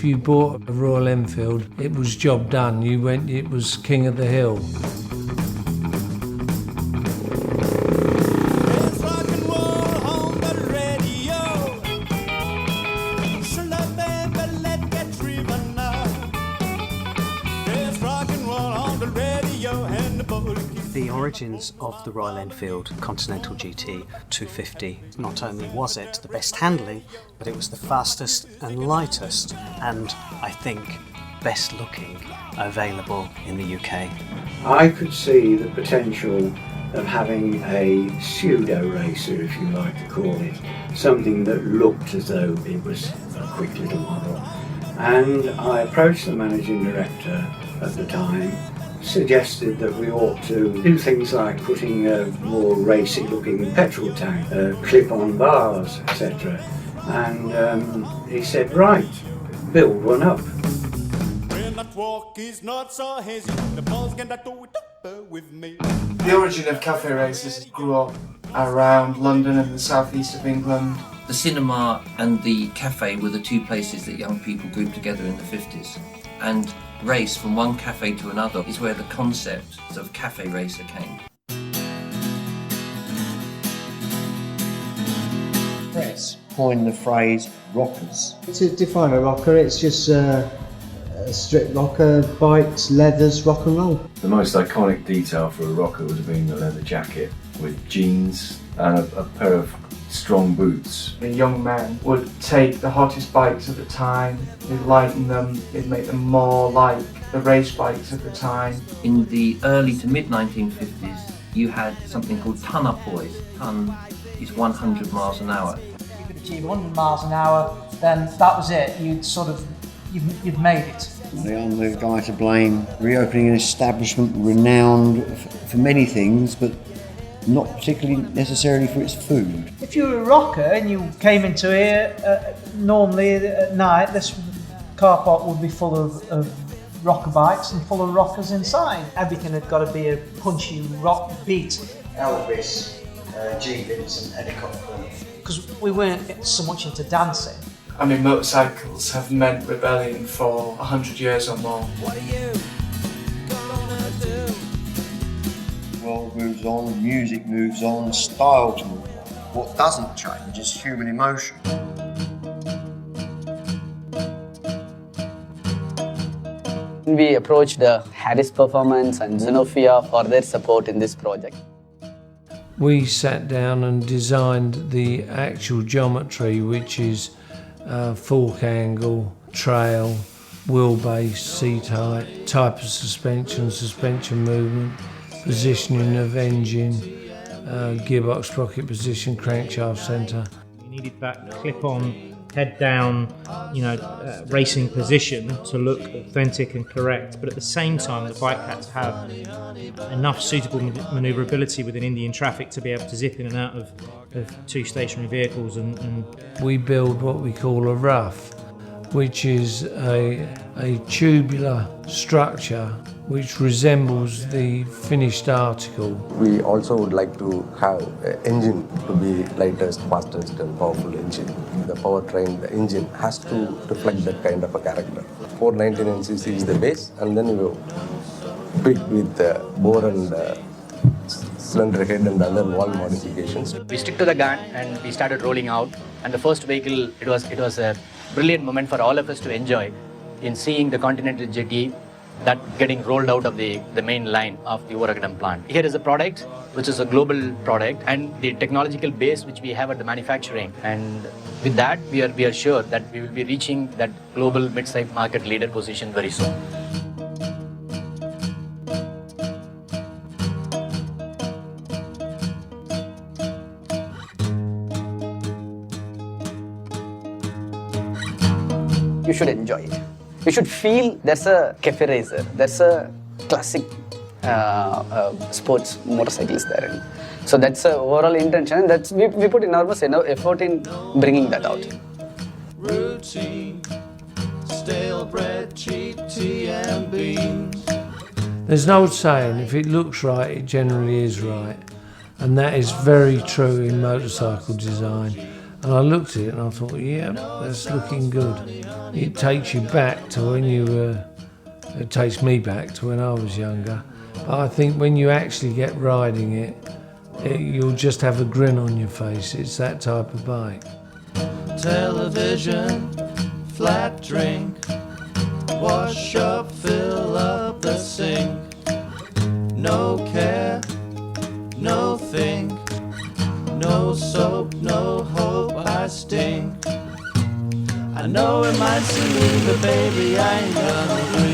If you bought a Royal Enfield, it was job done. You went, it was king of the hill. The origins of the Royal Enfield Continental GT 250, not only was it the best handling, but it was the fastest and lightest, and I think best looking available in the UK. I could see the potential of having a pseudo racer, if you like to call it, something that looked as though it was a quick little model. And I approached the managing director at the time, suggested that we ought to do things like putting a more racy looking petrol tank, clip-on bars, etc. And he said, right, build one up. The origin of cafe races grew up around London and the southeast of England. The cinema and the cafe were the two places that young people grouped together in the 50s. And race from one cafe to another is where the concept of cafe racer came. Press coined the phrase rockers. To define a rocker, it's just a strip rocker, bikes, leathers, rock and roll. The most iconic detail for a rocker would have been the leather jacket with jeans and a pair of strong boots. The young men would take the hottest bikes of the time, they'd lighten them, they'd make them more like the race bikes of the time. In the early to mid 1950s, you had something called ton-up boys. Ton is 100 miles an hour. If you could achieve 100 miles an hour, then that was it. You'd made it. I'm the guy to blame. Reopening an establishment renowned for many things, but not particularly necessarily for its food. If you were a rocker and you came into here, normally at night, this car park would be full of rocker bikes and full of rockers inside. Everything had got to be a punchy rock beat. Elvis, G. Vincent, Eddie Cochran. Because we weren't so much into dancing. I mean, motorcycles have meant rebellion for 100 years or more. What are you gonna do? The world moves on, music moves on, styles move on. What doesn't change is human emotion. We approached Harris Performance and Xenofia for their support in this project. We sat down and designed the actual geometry, which is fork angle, trail, wheelbase, seat height, type of suspension movement, positioning of engine, gearbox sprocket position, crankshaft centre. You needed that clip-on, head-down, racing position to look authentic and correct, but at the same time the bike had to have enough suitable manoeuvrability within Indian traffic to be able to zip in and out of two stationary vehicles. And we build what we call a rough, which is a tubular structure which resembles the finished article. We also would like to have an engine to be lightest, fastest and powerful engine. The powertrain, the engine has to reflect that kind of a character. 499cc is the base, and then you pick with the bore and cylinder head and other valve modifications. We stick to the gun and we started rolling out, and the first vehicle, it was a brilliant moment for all of us to enjoy in seeing the Continental GT that getting rolled out of the main line of the Oragadam plant. Here is a product which is a global product, and the technological base which we have at the manufacturing, and with that we are sure that we will be reaching that global mid-size market leader position very soon. You should enjoy it. You should feel there's a cafe racer, there's a classic sports motorcycles there. So that's the overall intention. That's we put enormous effort in bringing that out. Routine, stale bread, cheap tea and beans. There's an old saying, if it looks right, it generally is right. And that is very true in motorcycle design. And I looked at it and I thought, yeah, that's looking good. It takes you back to when you were, it takes me back to when I was younger. But I think when you actually get riding it, you'll just have a grin on your face. It's that type of bike. Television, flat drink, wash up, fill up the sink. No care, no think, no soap, no hope, I stink. I know it might seem mean, but baby, I ain't gonna